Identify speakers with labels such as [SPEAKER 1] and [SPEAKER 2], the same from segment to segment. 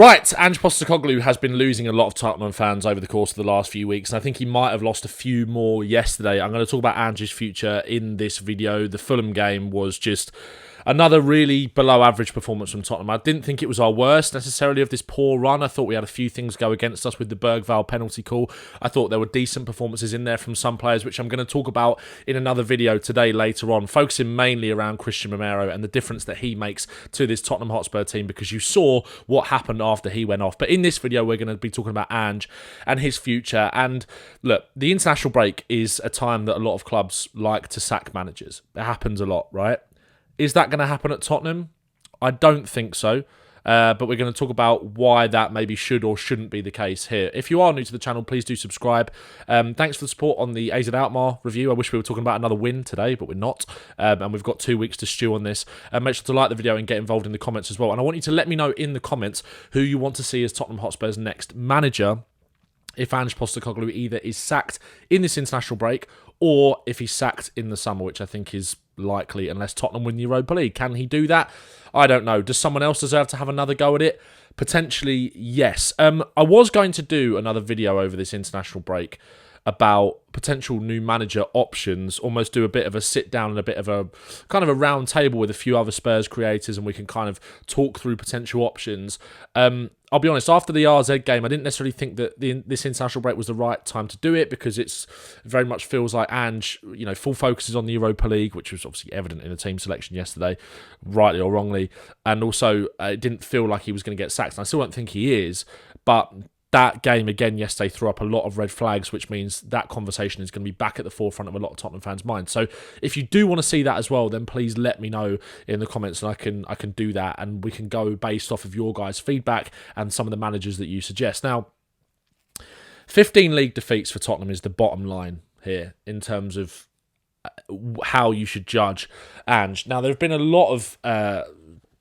[SPEAKER 1] Right, Ange Postecoglou has been losing a lot of Tottenham fans over the course of the last few weeks, and I think he might have lost a few more yesterday. I'm going to talk about Ange's future in this video. The Fulham game was just another really below-average performance from Tottenham. I didn't think it was our worst, necessarily, of this poor run. I thought we had a few things go against us with the Bergvall penalty call. I thought there were decent performances in there from some players, which I'm going to talk about in another video today later on, focusing mainly around Christian Romero and the difference that he makes to this Tottenham Hotspur team, because you saw what happened after he went off. But in this video, we're going to be talking about Ange and his future. And look, the international break is a time that a lot of clubs like to sack managers. It happens a lot, right? Is that going to happen at Tottenham? I don't think so. But we're going to talk about why that maybe should or shouldn't be the case here. If you are new to the channel, please do subscribe. Thanks for the support on the AZ Alkmaar review. I wish we were talking about another win today, but we're not. And we've got 2 weeks to stew on this. Make sure to like the video and get involved in the comments as well. And I want you to let me know in the comments who you want to see as Tottenham Hotspur's next manager, if Ange Postecoglou either is sacked in this international break or if he's sacked in the summer, which I think is likely unless Tottenham win the Europa League. Can he do that? I don't know. Does someone else deserve to have another go at it? Potentially, yes. I was going to do another video over this international break about potential new manager options, almost do a bit of a sit down and a bit of a kind of a round table with a few other Spurs creators, and we can kind of talk through potential options. I'll be honest, after the RZ game, I didn't necessarily think that this international break was the right time to do it, because it's very much feels like Ange, full focus is on the Europa League, which was obviously evident in the team selection yesterday, rightly or wrongly, and also it didn't feel like he was going to get sacked, and I still don't think he is, but that game again yesterday threw up a lot of red flags, which means that conversation is going to be back at the forefront of a lot of Tottenham fans' minds. So if you do want to see that as well, then please let me know in the comments, and I can do that, and we can go based off of your guys' feedback and some of the managers that you suggest. Now, 15 league defeats for Tottenham is the bottom line here in terms of how you should judge Ange. Now, there have been a lot of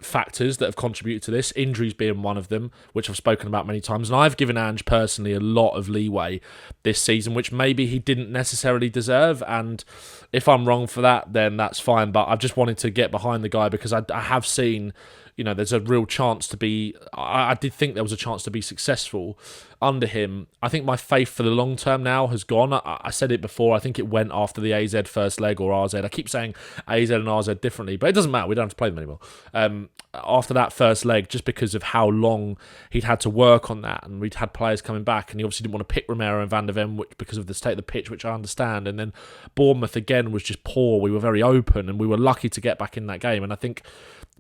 [SPEAKER 1] factors that have contributed to this, injuries being one of them, which I've spoken about many times, and I've given Ange personally a lot of leeway this season, which maybe he didn't necessarily deserve, and if I'm wrong for that, then that's fine, but I've just wanted to get behind the guy because I have seen, there's a real chance to be, I did think there was a chance to be successful under him. I think my faith for the long term now has gone. I said it before, I think it went after the AZ first leg, or RZ. I keep saying AZ and RZ differently, but it doesn't matter, we don't have to play them anymore. After that first leg, just because of how long he'd had to work on that, and we'd had players coming back, and he obviously didn't want to pick Romero and Van der Ven because of the state of the pitch, which I understand, and then Bournemouth again was just poor. We were very open, and we were lucky to get back in that game, and I think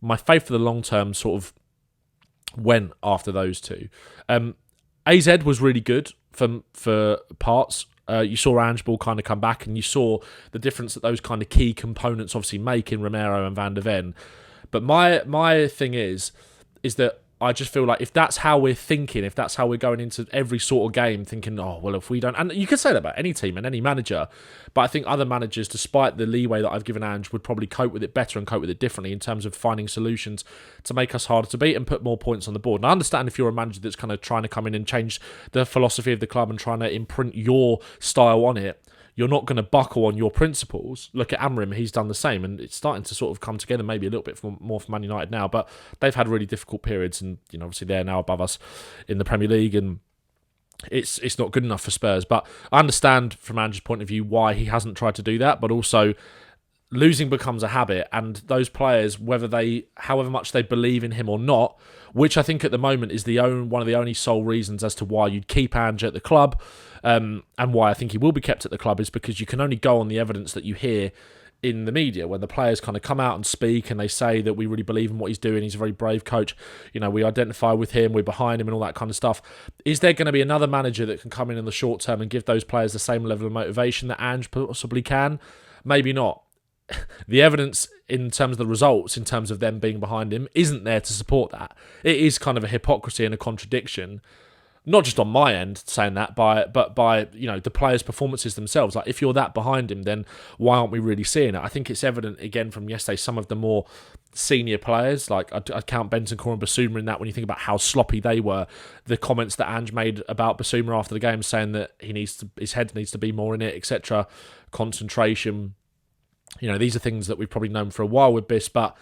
[SPEAKER 1] my faith for the long term sort of went after those two. AZ was really good for parts. You saw Ange Ball kind of come back, and you saw the difference that those kind of key components obviously make in Romero and Van der Ven. But my thing is that I just feel like if that's how we're thinking, if that's how we're going into every sort of game, thinking, oh, well, if we don't... And you can say that about any team and any manager, but I think other managers, despite the leeway that I've given Ange, would probably cope with it better and cope with it differently in terms of finding solutions to make us harder to beat and put more points on the board. And I understand if you're a manager that's kind of trying to come in and change the philosophy of the club and trying to imprint your style on it, you're not going to buckle on your principles. Look at Amrim, he's done the same, and it's starting to sort of come together maybe a little bit more for Man United now, but they've had really difficult periods, and obviously they're now above us in the Premier League, and it's not good enough for Spurs. But I understand from Ange's point of view why he hasn't tried to do that, but also losing becomes a habit, and those players, however much they believe in him or not, which I think at the moment is one of the only sole reasons as to why you'd keep Ange at the club, and why I think he will be kept at the club, is because you can only go on the evidence that you hear in the media, when the players kind of come out and speak and they say that we really believe in what he's doing, he's a very brave coach, we identify with him, we're behind him and all that kind of stuff. Is there going to be another manager that can come in the short term and give those players the same level of motivation that Ange possibly can? Maybe not. The evidence in terms of the results, in terms of them being behind him, isn't there to support that. It is kind of a hypocrisy and a contradiction, not just on my end saying that, but by the players' performances themselves. Like, if you're that behind him, then why aren't we really seeing it? I think it's evident again from yesterday. Some of the more senior players, like I'd count Bentancur and Basuma in that, when you think about how sloppy they were. The comments that Ange made about Basuma after the game, saying that his head needs to be more in it, etc. Concentration. These are things that we've probably known for a while with Biss, but,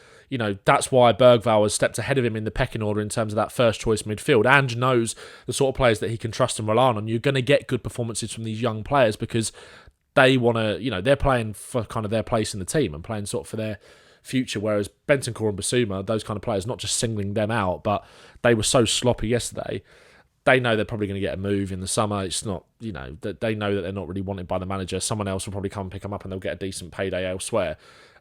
[SPEAKER 1] that's why Bergvall has stepped ahead of him in the pecking order in terms of that first choice midfield. Ange knows the sort of players that he can trust and rely on. You're going to get good performances from these young players because they want to, they're playing for kind of their place in the team and playing sort of for their future, whereas Bentancur and Basuma, those kind of players, not just singling them out, but they were so sloppy yesterday. They know they're probably going to get a move in the summer. It's not, that they know that they're not really wanted by the manager. Someone else will probably come and pick them up and they'll get a decent payday elsewhere.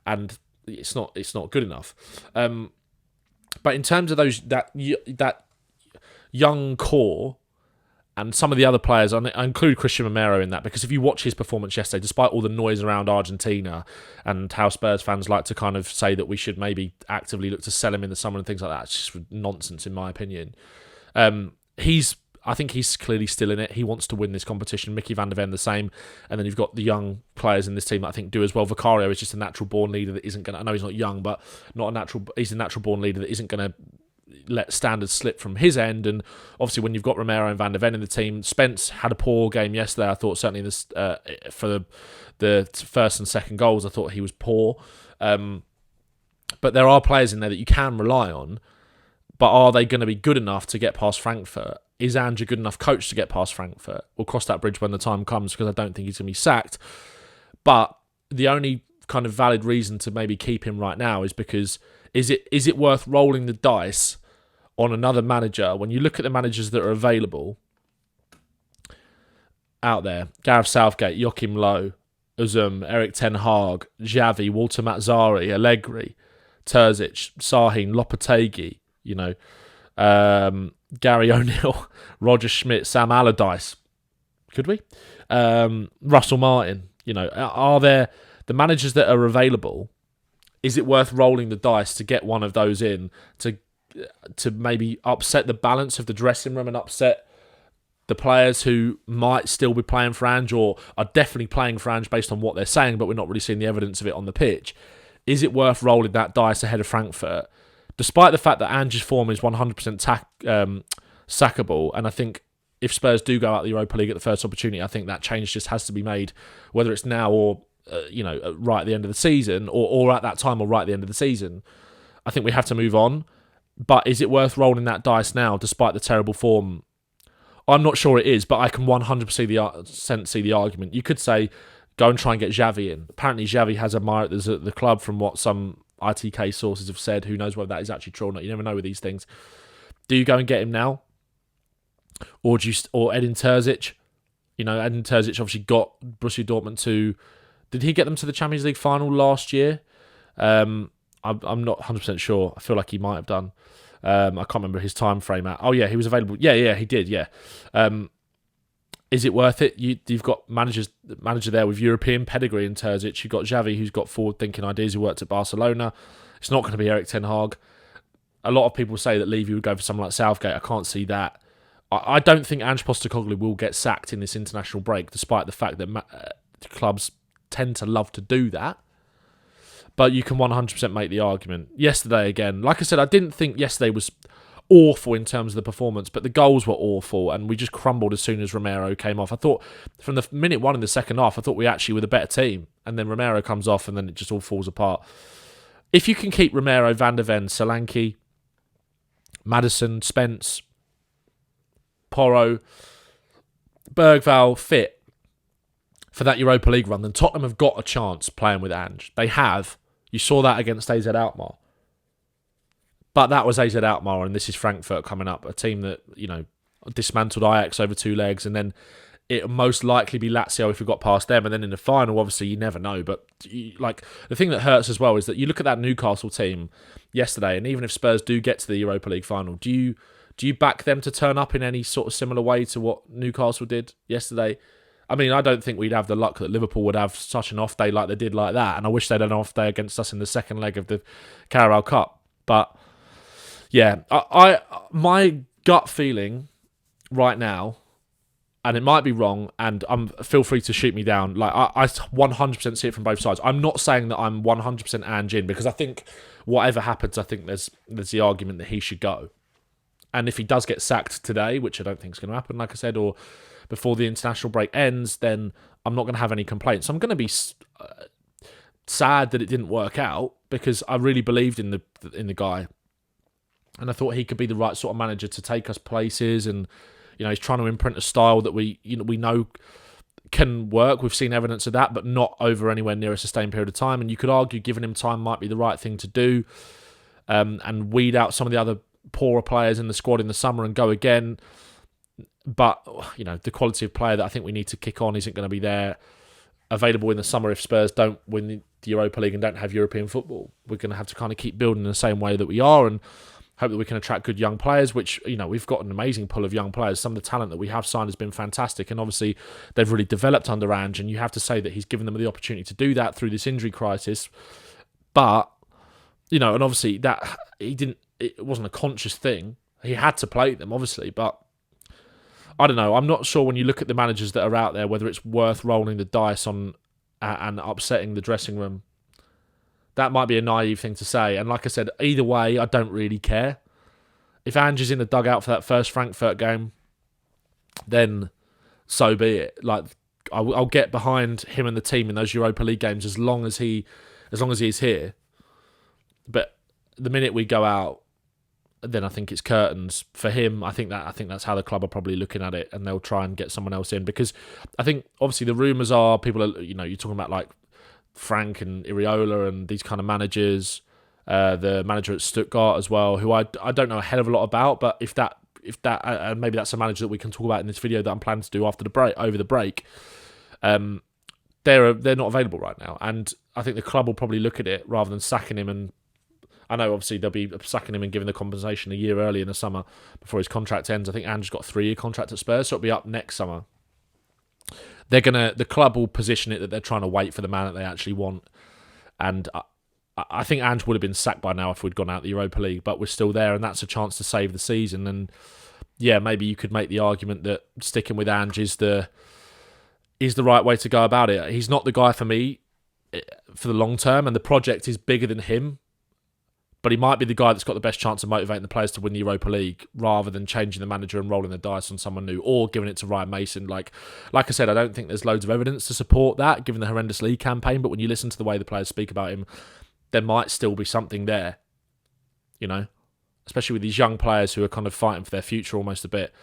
[SPEAKER 1] And it's not good enough. But in terms of that young core and some of the other players, I include Christian Romero in that, because if you watch his performance yesterday, despite all the noise around Argentina and how Spurs fans like to kind of say that we should maybe actively look to sell him in the summer and things like that, it's just nonsense in my opinion. I think he's clearly still in it. He wants to win this competition. Mickey van der Ven the same. And then you've got the young players in this team that I think do as well. Vicario is just a natural born leader that isn't going to... I know he's not young, but he's a natural born leader that isn't going to let standards slip from his end. And obviously when you've got Romero and van der Ven in the team, Spence had a poor game yesterday. I thought certainly this for the first and second goals, I thought he was poor. But there are players in there that you can rely on. But are they going to be good enough to get past Frankfurt? Is Ange a good enough coach to get past Frankfurt? We'll cross that bridge when the time comes, because I don't think he's going to be sacked. But the only kind of valid reason to maybe keep him right now is because is it worth rolling the dice on another manager when you look at the managers that are available out there? Gareth Southgate, Joachim Low, Uzum, Eric Ten Hag, Xavi, Walter Mazzari, Allegri, Terzic, Sahin, Lopetegui, Gary O'Neill, Roger Schmidt, Sam Allardyce. Could we? Russell Martin. Are there the managers that are available? Is it worth rolling the dice to get one of those in to maybe upset the balance of the dressing room and upset the players who might still be playing for Ange or are definitely playing for Ange based on what they're saying, but we're not really seeing the evidence of it on the pitch? Is it worth rolling that dice ahead of Frankfurt? Despite the fact that Ange's form is 100% sackable, and I think if Spurs do go out the Europa League at the first opportunity, I think that change just has to be made, whether it's now or right at the end of the season, or at that time or right at the end of the season. I think we have to move on. But is it worth rolling that dice now, despite the terrible form? I'm not sure it is, but I can 100% see the argument. You could say, go and try and get Xavi in. Apparently Xavi has admired the club from what some ITK sources have said. Who knows whether that is actually true or not? You never know with these things. Do you go and get him now, or Edin Terzic? Edin Terzic obviously got Borussia Dortmund to. Did he get them to the Champions League final last year? I'm not 100% sure. I feel like he might have done. I can't remember his time frame at. Oh yeah, he was available. Yeah, he did. Yeah. Is it worth it? You've got manager there with European pedigree in Terzic. You've got Xavi, who's got forward-thinking ideas, who worked at Barcelona. It's not going to be Eric Ten Hag. A lot of people say that Levy would go for someone like Southgate. I can't see that. I don't think Ange Postecoglou will get sacked in this international break, despite the fact that clubs tend to love to do that. But you can 100% make the argument. Yesterday, again, like I said, I didn't think yesterday was awful in terms of the performance, but the goals were awful, and we just crumbled as soon as Romero came off. I thought from the minute one in the second half, I thought we actually were the better team, and then Romero comes off, and then it just all falls apart. If you can keep Romero, Van der Ven, Solanke, Maddison, Spence, Porro, Bergvall fit for that Europa League run, then Tottenham have got a chance playing with Ange. They have. You saw that against AZ Alkmaar. But that was AZ Alkmaar, and this is Frankfurt coming up, a team that, dismantled Ajax over 2 legs, and then it'll most likely be Lazio if we got past them, and then in the final, obviously, you never know. But the thing that hurts as well is that you look at that Newcastle team yesterday, and even if Spurs do get to the Europa League final, do you back them to turn up in any sort of similar way to what Newcastle did yesterday? I mean, I don't think we'd have the luck that Liverpool would have such an off day like they did like that, and I wish they'd had an off day against us in the second leg of the Carabao Cup. But yeah, my gut feeling right now, and it might be wrong, and feel free to shoot me down. Like I 100% see it from both sides. I'm not saying that I'm 100% Ange in, because I think whatever happens, I think there's the argument that he should go. And if he does get sacked today, which I don't think is going to happen, like I said, or before the international break ends, then I'm not going to have any complaints. I'm going to be sad that it didn't work out because I really believed in the guy, and I thought he could be the right sort of manager to take us places. And he's trying to imprint a style that we know can work. We've seen evidence of that, but not over anywhere near a sustained period of time. And you could argue giving him time might be the right thing to do, and weed out some of the other poorer players in the squad in the summer and go again. But the quality of player that I think we need to kick on isn't going to be there available in the summer if Spurs don't win the Europa League and don't have European football. We're going to have to kind of keep building in the same way that we are and hope that we can attract good young players, which, we've got an amazing pool of young players. Some of the talent that we have signed has been fantastic, and obviously they've really developed under Ange, and you have to say that he's given them the opportunity to do that through this injury crisis. But, and obviously that it wasn't a conscious thing. He had to play them, obviously, but I don't know. I'm not sure when you look at the managers that are out there whether it's worth rolling the dice on and upsetting the dressing room. That might be a naive thing to say. And like I said, either way, I don't really care. If Ange is in the dugout for that first Frankfurt game, then so be it. Like, I'll get behind him and the team in those Europa League games as long as he is here. But the minute we go out, then I think it's curtains for him. I think that's how the club are probably looking at it, and they'll try and get someone else in, because I think obviously the rumours are people are you're talking about like Frank and Iriola and these kind of managers, the manager at Stuttgart as well, who I don't know a hell of a lot about, but if that maybe that's a manager that we can talk about in this video that I'm planning to do over the break. They're not available right now, and I think the club will probably look at it rather than sacking him. And I know obviously they'll be sacking him and giving the compensation a year early in the summer before his contract ends. I think Ange's got a 3-year contract at Spurs, so it'll be up next summer. The club will position it that they're trying to wait for the man that they actually want. And I think Ange would have been sacked by now if we'd gone out the Europa League, but we're still there, and that's a chance to save the season. And yeah, maybe you could make the argument that sticking with Ange is the right way to go about it. He's not the guy for me for the long term, and the project is bigger than him. But he might be the guy that's got the best chance of motivating the players to win the Europa League, rather than changing the manager and rolling the dice on someone new, or giving it to Ryan Mason. Like I said, I don't think there's loads of evidence to support that, given the horrendous league campaign. But when you listen to the way the players speak about him, there might still be something there, especially with these young players who are kind of fighting for their future almost a bit.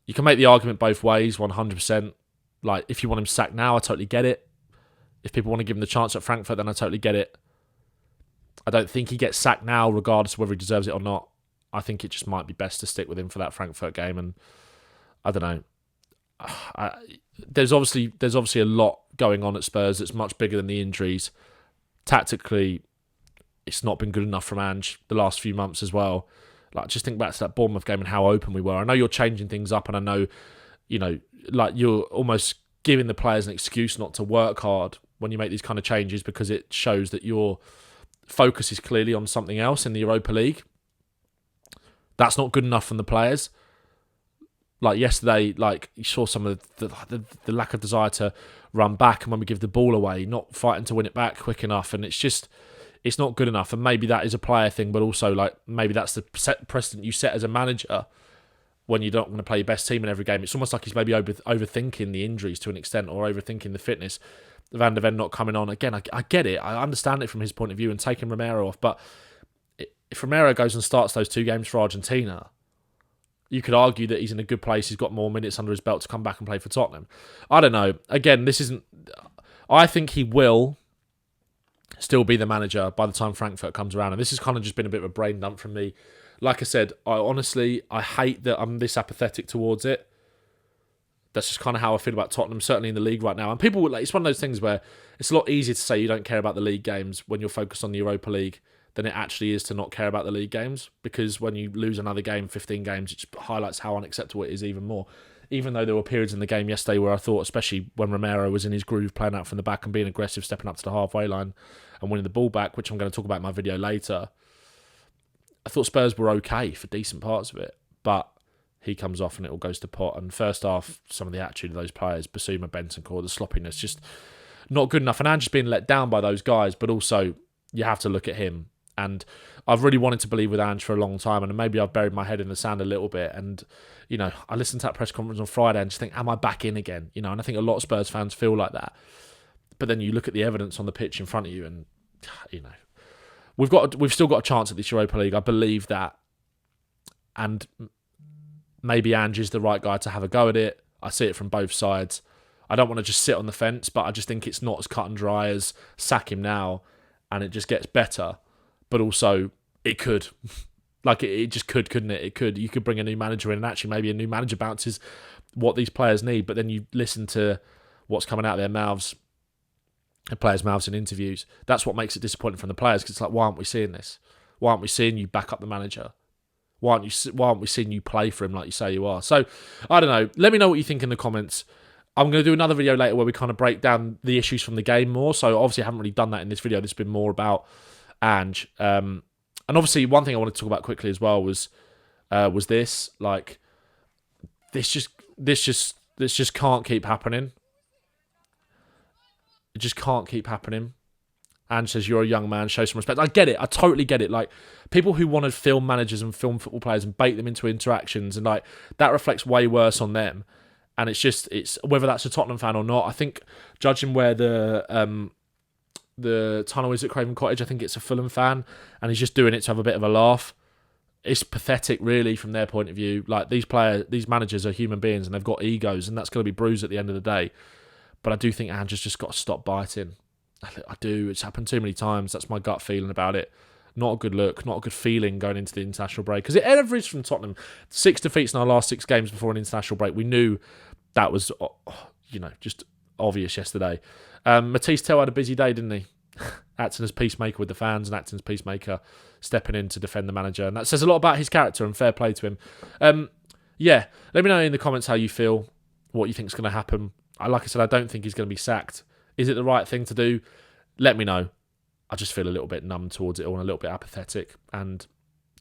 [SPEAKER 1] You can make the argument both ways, 100%. Like, if you want him sacked now, I totally get it. If people want to give him the chance at Frankfurt, then I totally get it. I don't think he gets sacked now, regardless of whether he deserves it or not. I think it just might be best to stick with him for that Frankfurt game. And I don't know. There's obviously a lot going on at Spurs that's much bigger than the injuries. Tactically, it's not been good enough from Ange the last few months as well. Like, just think back to that Bournemouth game and how open we were. I know you're changing things up, and I know, like, you're almost giving the players an excuse not to work hard when you make these kind of changes, because it shows that your focus is clearly on something else in the Europa League. That's not good enough from the players. Like yesterday, like, you saw some of the lack of desire to run back, and when we give the ball away, not fighting to win it back quick enough, and it's not good enough. And maybe that is a player thing, but also, like, maybe that's the precedent you set as a manager when you don't want to play your best team in every game. It's almost like he's maybe overthinking the injuries to an extent, or overthinking the fitness. Van der Ven not coming on. Again, I get it. I understand it from his point of view, and taking Romero off. But if Romero goes and starts those 2 games for Argentina, you could argue that he's in a good place. He's got more minutes under his belt to come back and play for Tottenham. I don't know. Again, this isn't... I think he will still be the manager by the time Frankfurt comes around. And this has kind of just been a bit of a brain dump from me. Like I said, I hate that I'm this apathetic towards it. That's just kind of how I feel about Tottenham, certainly in the league right now. And people would, like, it's one of those things where it's a lot easier to say you don't care about the league games when you're focused on the Europa League than it actually is to not care about the league games. Because when you lose another game, 15 games, it just highlights how unacceptable it is even more. Even though there were periods in the game yesterday where I thought, especially when Romero was in his groove, playing out from the back and being aggressive, stepping up to the halfway line and winning the ball back, which I'm going to talk about in my video later, I thought Spurs were okay for decent parts of it. But he comes off and it all goes to pot. And first half, some of the attitude of those players, Basuma, Bentancur, the sloppiness, just not good enough. And Ange's been let down by those guys, but also you have to look at him. And I've really wanted to believe with Ange for a long time, and maybe I've buried my head in the sand a little bit. And, I listened to that press conference on Friday and just think, am I back in again? And I think a lot of Spurs fans feel like that. But then you look at the evidence on the pitch in front of you, and we've still got a chance at this Europa League. I believe that, and maybe Ange is the right guy to have a go at it. I see it from both sides. I don't want to just sit on the fence, but I just think it's not as cut and dry as sack him now and it just gets better. But also, it could. It just could, couldn't it? It could. You could bring a new manager in, and actually maybe a new manager bounces what these players need. But then you listen to what's coming out of their mouths, the players' mouths in interviews. That's what makes it disappointing from the players, because it's like, why aren't we seeing this? Why aren't we seeing you back up the manager? Why aren't we seeing you play for him like you say you are? So, I don't know. Let me know what you think in the comments. I'm going to do another video later where we kind of break down the issues from the game more. So, obviously, I haven't really done that in this video. This has been more about Ange. And obviously, one thing I want to talk about quickly as well was this. Like, this just can't keep happening. It just can't keep happening. Ange says, you're a young man, show some respect. I get it. I totally get it. Like, people who want to film managers and film football players and bait them into interactions, and like that reflects way worse on them. And it's whether that's a Tottenham fan or not. I think, judging where the tunnel is at Craven Cottage, I think it's a Fulham fan, and he's just doing it to have a bit of a laugh. It's pathetic, really, from their point of view. Like, these managers are human beings, and they've got egos, and that's going to be bruised at the end of the day. But I do think Ange has just got to stop biting. I do. It's happened too many times. That's my gut feeling about it. Not a good look, not a good feeling going into the international break. Because it averaged from Tottenham 6 defeats in our last 6 games before an international break. We knew that was, just obvious yesterday. Matisse Tell had a busy day, didn't he? Acting as peacemaker with the fans and acting as peacemaker, stepping in to defend the manager. And that says a lot about his character, and fair play to him. Let me know in the comments how you feel, what you think is going to happen. Like I said, I don't think he's going to be sacked. Is it the right thing to do? Let me know. I just feel a little bit numb towards it all and a little bit apathetic. And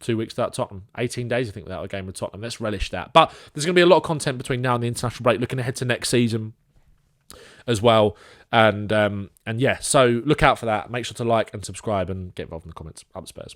[SPEAKER 1] 2 weeks without Tottenham. 18 days, I think, without a game with Tottenham. Let's relish that. But there's going to be a lot of content between now and the international break, looking ahead to next season as well. And so look out for that. Make sure to like and subscribe and get involved in the comments. Up the Spurs.